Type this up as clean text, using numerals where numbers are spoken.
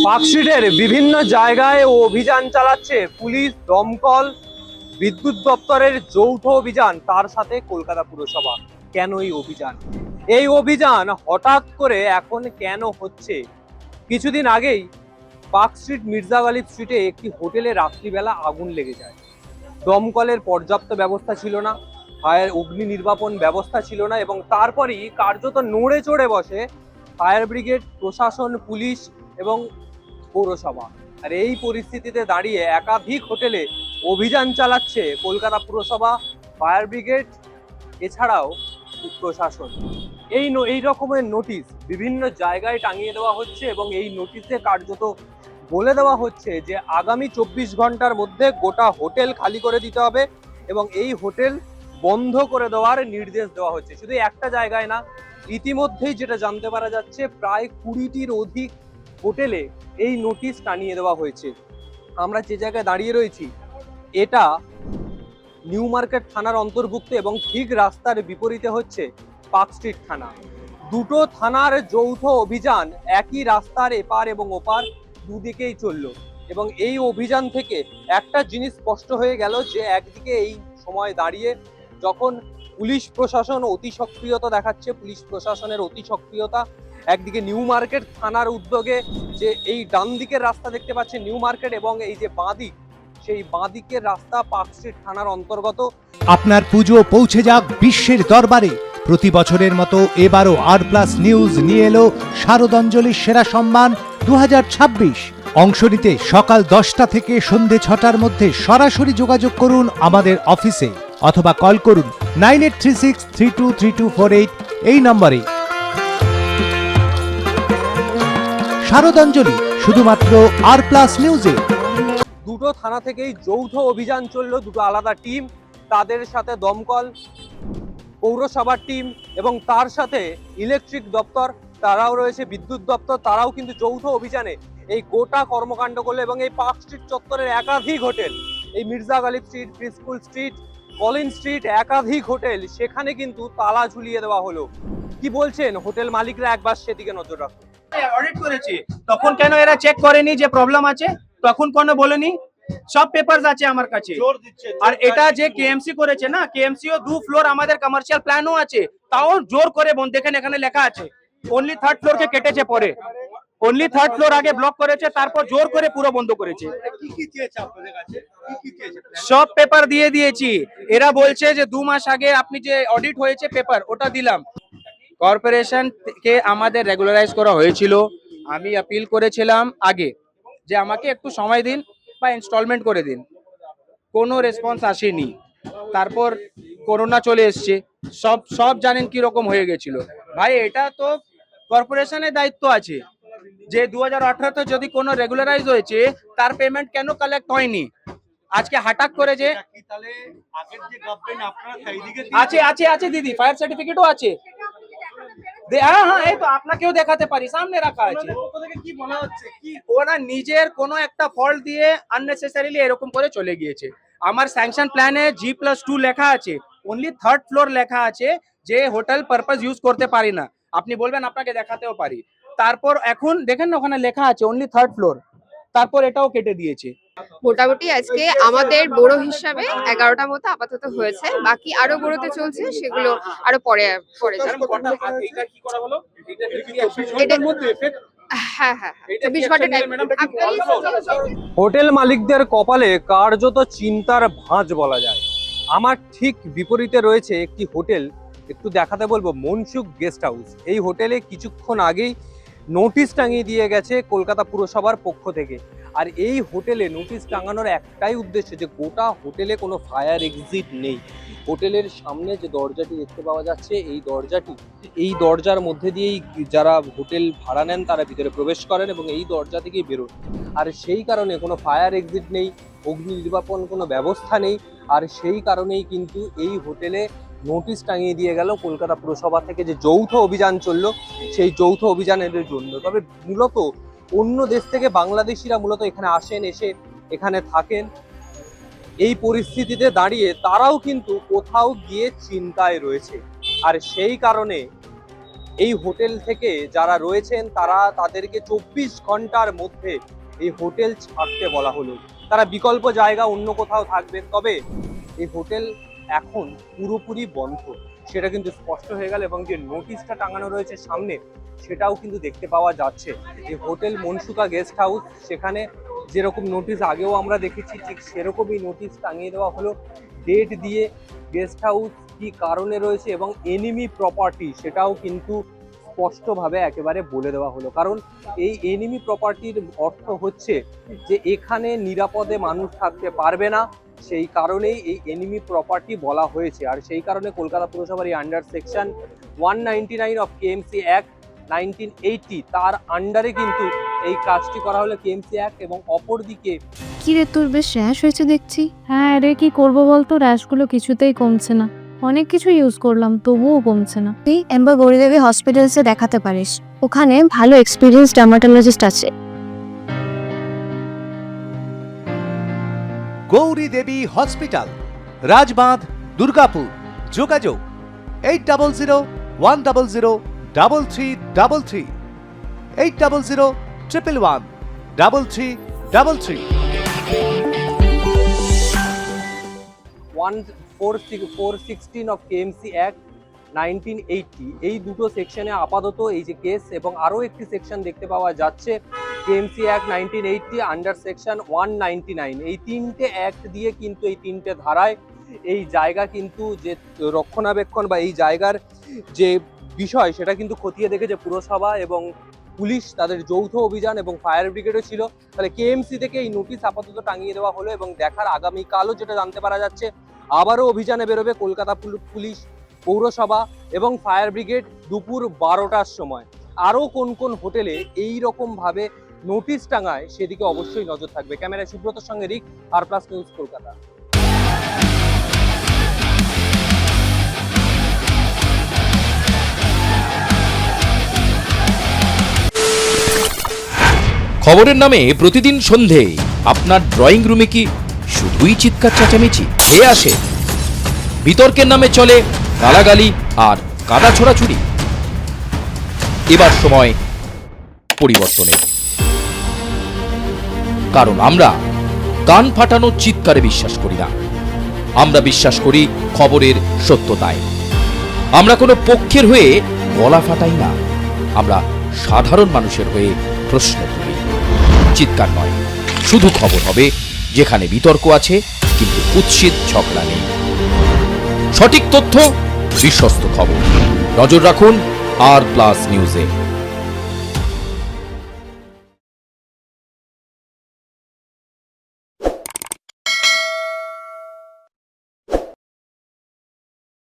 পার্কস্ট্রিটের বিভিন্ন জায়গায় অভিযান চালাচ্ছে পুলিশ, দমকল, বিদ্যুৎ দপ্তরের যৌথ অভিযান, তার সাথে কলকাতা পুরসভা। কেন এই অভিযান? এই অভিযান হঠাৎ করে এখন কেন হচ্ছে? কিছুদিন আগেই পার্কস্ট্রিট মির্জা গালিব স্ট্রিটে একটি হোটেলে রাত্রিবেলা আগুন লেগে যায়। দমকলের পর্যাপ্ত ব্যবস্থা ছিল না, ফায়ার অগ্নি নির্বাপন ব্যবস্থা ছিল না, এবং তারপরেই কার্যত নড়ে চড়ে বসে ফায়ার ব্রিগেড, প্রশাসন, পুলিশ এবং পৌরসভা। আর এই পরিস্থিতিতে দাঁড়িয়ে একাধিক হোটেলে অভিযান চালাচ্ছে কলকাতা পুরসভা, ফায়ার ব্রিগেড, এছাড়াও প্রশাসন। এই রকমের নোটিশ বিভিন্ন জায়গায় টাঙিয়ে দেওয়া হচ্ছে এবং এই নোটিশে কার্যত বলে দেওয়া হচ্ছে যে আগামী 24 ঘন্টার মধ্যে গোটা হোটেল খালি করে দিতে হবে এবং এই হোটেল বন্ধ করে দেওয়ার নির্দেশ দেওয়া হচ্ছে। শুধু একটা জায়গায় না, ইতিমধ্যেই যেটা জানতে পারা যাচ্ছে প্রায় 20টির অধিক হোটেলে এই নোটিশ টানিয়ে দেওয়া হয়েছে। আমরা যে জায়গায় দাঁড়িয়ে রয়েছি এটা নিউ মার্কেট থানার অন্তর্ভুক্ত এবং ঠিক রাস্তার বিপরীতে হচ্ছে পার্কস্ট্রিট থানা। দুটো থানার যৌথ অভিযান একই রাস্তার এপার এবং ওপার দুদিকেই চললো এবং এই অভিযান থেকে একটা জিনিস স্পষ্ট হয়ে গেল যে একদিকে এই সময় দাঁড়িয়ে যখন পুলিশ প্রশাসন অতি সক্রিয়তা দেখাচ্ছে, পুলিশ প্রশাসনের অতি সক্রিয়তা, একদিকে নিউ মার্কেট থানার উদ্যোগে যে এই ডান দিকের রাস্তা দেখতে পাচ্ছেন নিউ মার্কেট এবং এই যে বাঁদিক, সেই বাঁদিকের রাস্তা পার্কস্ট্রিট থানার অন্তর্গত। আপনার পুজো পৌঁছে যাক বিশ্বের দরবারে। প্রতি বছরের মতো এবারও আর+ নিউজ নিয়ে এলো শারদাঞ্জলির সেরা সম্মান 2026। অংশ নিতে সকাল 10টা থেকে সন্ধে 6টার মধ্যে সরাসরি যোগাযোগ করুন আমাদের অফিসে অথবা কল করুন 9836323248 এই নম্বরে। শারদাঞ্জলি শুধুমাত্র আর+ নিউজে। দুটো থানা থেকেই যৌথ অভিযান চললো, দুটো আলাদা টিম, তাদের সাথে দমকল, পৌরসভার টিম এবং তার সাথে ইলেকট্রিক দপ্তর, তারাও রয়েছে, বিদ্যুৎ দপ্তর, তারাও কিন্তু যৌথ অভিযানে এই গোটা কর্মকাণ্ড করলো এবং এই পার্কস্ট্রিট চত্বরের একাধিক হোটেল, এই Mirza Ghalib street, free school street, Collin street, একাধিক হোটেল, সেখানে কিন্তু তালা ঝুলিয়ে দেওয়া হলো। কি বলছেন হোটেল মালিকরা? একবার সেদিকে নজর রাখুন। অডিট করেছি তখন কেন এরা চেক করেনি যে প্রবলেম আছে? তখন কোনো বলেনি, সব পেপারস আছে আমার কাছে। আর এটা যে কেএমসি করেছে না, কেএমসিও 2 ফ্লোর আমাদের কমার্শিয়াল প্ল্যানও আছে, তাও জোর করে বন্ধ। দেখেন এখানে লেখা আছে অনলি 3rd ফ্লোর কে কেটেছে, পরে অনলি 3rd ফ্লোর আগে ব্লক করেছে, তারপর জোর করে পুরো বন্ধ করেছে। সব পেপার দিয়ে দিয়েছি। এরা বলছে যে 2 মাস আগে আপনি যে অডিট হয়েছে পেপার ওটা দিলাম। কর্পোরেশন কে আমাদের রেগুলারাইজ করা হয়েছিল, আমি আপিল করেছিলাম আগে যে আমাকে একটু সময় দিন বা ইনস্টলমেন্ট করে দিন, কোনো রেসপন্স আসেনি। তারপর করোনা চলে এসছে, সব জানেন কি রকম হয়ে গেছিল। ভাই এটা তো কর্পোরেশনের দায়িত্ব আছে যে 2018তে যদি কোনো রেগুলারাইজ হয়েছে তার পেমেন্ট কেন কালেক্ট হয়নি। আজকে হঠাৎ করে যে আছে আছে আছে দিদি, ফায়ার সার্টিফিকেটও আছে। হ্যাঁ এই তো আপনাকেও দেখাতে পারি, সামনে রাখা আছে। কি বলা হচ্ছে কি ওরা নিজের কোনো একটা ফল্ট দিয়ে আননেসেসারিলি এরকম করে চলে গিয়েছে। আমার স্যাংশন প্ল্যানে G+2 লেখা আছে, অনলি 3rd ফ্লোর লেখা আছে যে হোটেল পারপাস ইউজ করতে পারি না। আপনি বলবেন আপনাকে দেখাতেও পারি। তারপর এখন দেখেন না ওখানে লেখা আছে অনলি 3rd ফ্লোর, তারপর এটাও কেটে দিয়েছে। মোটামুটি আজকে আমাদের বড় হিসাবে 11টা মতো আপাতত হয়েছে, বাকি আরো বড়তে চলছে, সেগুলো আরো পরে পরে যাবে। হ্যাঁ হ্যাঁ 24 ঘন্টা টাইম। হোটেল মালিকদের কপালে কার্যত চিন্তার ভাঁজ বলা যায়। আমার ঠিক বিপরীতে রয়েছে একটি হোটেল, একটু দেখাতে বলবো, মনসুখ গেস্ট হাউস। এই হোটেলে কিছুক্ষণ আগেই নোটিশ টাঙিয়ে দিয়ে গেছে কলকাতা পুরসভার পক্ষ থেকে। আর এই হোটেলে নোটিশ টাঙানোর একটাই উদ্দেশ্য যে গোটা হোটেলে কোনো ফায়ার এক্সিট নেই। হোটেলের সামনে যে দরজাটি দেখতে পাওয়া যাচ্ছে এই দরজার মধ্যে দিয়েই যারা হোটেল ভাড়া নেন তারা ভিতরে প্রবেশ করেন এবং এই দরজা থেকেই বেরোন। আর সেই কারণে কোনো ফায়ার এক্সিট নেই, অগ্নি নির্বাপন কোনো ব্যবস্থা নেই। আর সেই কারণেই কিন্তু এই হোটেলে নোটিশ টাঙিয়ে দিয়ে গেল কলকাতা পুরসভা থেকে যে যৌথ অভিযান চললো, সেই যৌথ অভিযানের জন্য। তবে মূলত অন্য দেশ থেকে বাংলাদেশিরা মূলত এখানে আসেন, এসে এখানে থাকেন। এই পরিস্থিতিতে দাঁড়িয়ে তারাও কিন্তু কোথাও গিয়ে চিন্তায় রয়েছে। আর সেই কারণে এই হোটেল থেকে যারা রয়েছেন তারা তাদেরকে 24 ঘন্টার মধ্যে এই হোটেল ছাড়তে বলা হলো। তারা বিকল্প জায়গা অন্য কোথাও থাকবেন, তবে এই হোটেল এখন পুরোপুরি বন্ধ সেটা কিন্তু স্পষ্ট হয়ে গেল, এবং যে নোটিশটা টাঙানো রয়েছে সামনে সেটাও কিন্তু দেখতে পাওয়া যাচ্ছে। এই হোটেল মনসুকা গেস্ট হাউস, সেখানে যেরকম নোটিশ আগেও আমরা দেখেছি ঠিক সেরকমই নোটিশ টাঙিয়ে দেওয়া হলো, ডেট দিয়ে গেস্ট হাউস কি কারণে রয়েছে এবং এনিমি প্রপার্টি সেটাও কিন্তু স্পষ্টভাবে একেবারে বলে দেওয়া হলো। কারণ এই এনিমি প্রপার্টির অর্থ হচ্ছে যে এখানে নিরাপদে মানুষ থাকতে পারবে না, সেই কারণেই এই এনিমি প্রপার্টি বলা হয়েছে। আর সেই কারণে কলকাতা পুরসভার এই under section 199 of KMC act 1980 তার আন্ডারে কিন্তু এই কাজটি করা হলো কেএমসি অ্যাক্ট। এবং অপরদিকে কি রে, তোর বেশ র্যাশ হয়েছে দেখছি। হ্যাঁ রে, কি করবো বলতো, র্যাশগুলো কিছুতেই কমছে না। অনেক কিছু ইউজ করলাম তবুও কমছে না। তুই এম্বার গৌরীদেবী হসপিটালসে দেখাতে পারিস, ওখানে ভালো এক্সপিরিয়েন্স ডার্মাটোলজিস্ট আছে। গৌরী দেবী হসপিটাল, রাজবাঁধ, দুর্গাপুর। যোগাযোগ 8001003333, 8001113333। 416 অফ কেএমসি অ্যাক্ট 1980 এই দুটো সেকশনে আপাতত এই যে কেস, এবং আরও একটি সেকশন দেখতে পাওয়া যাচ্ছে কেএমসি অ্যাক্ট 1980 আন্ডার সেকশন 199। এই তিনটে অ্যাক্ট দিয়ে কিন্তু এই তিনটে ধারায় এই জায়গা কিন্তু যে রক্ষণাবেক্ষণ বা এই জায়গার যে বিষয় সেটা কিন্তু খতিয়ে দেখেছে পুরসভা এবং পুলিশ, তাদের যৌথ অভিযান এবং ফায়ার ব্রিগেডও ছিল। তাহলে কেএমসি থেকে এই নোটিশ আপাতত টাঙিয়ে দেওয়া হলো, এবং দেখার আগামীকালও যেটা জানতে পারা যাচ্ছে আবারও অভিযানে বেরোবে কলকাতা পুলিশ, পৌরসভা এবং ফায়ার ব্রিগেড দুপুর 12টার সময়। আরও কোন কোন হোটেলে এই রকম ভাবে নোটিশ টাঙায় সেদিকে অবশ্যই নজর থাকবে। ক্যামেরায় সুব্রতর সঙ্গে রিক, আর প্লাস নিউজ, কলকাতা। খবরের নামে প্রতিদিন সন্ধে আপনার ড্রয়িং রুমে কি শুধুই চিৎকার চেঁচামেচি খেয়ে আসে? বিতর্কের নামে চলে গালাগালি আর কাদা ছোড়াছুড়ি। এবার সময় পরিবর্তনের, কারণ আমরা কান ফাটানো চিৎকারে বিশ্বাস করি না। আমরা বিশ্বাস করি খবরের সত্যতায়। আমরা কোনো পক্ষের হয়ে গলা ফাটাই না, আমরা সাধারণ মানুষের হয়ে প্রশ্ন করি। চিৎকার নয়, শুধু খবর হবে যেখানে বিতর্ক আছে কিন্তু কুৎসিত ঝগড়া নেই। সঠিক তথ্য, বিশ্বস্ত খবর। নজর রাখুন আর প্লাস নিউজে।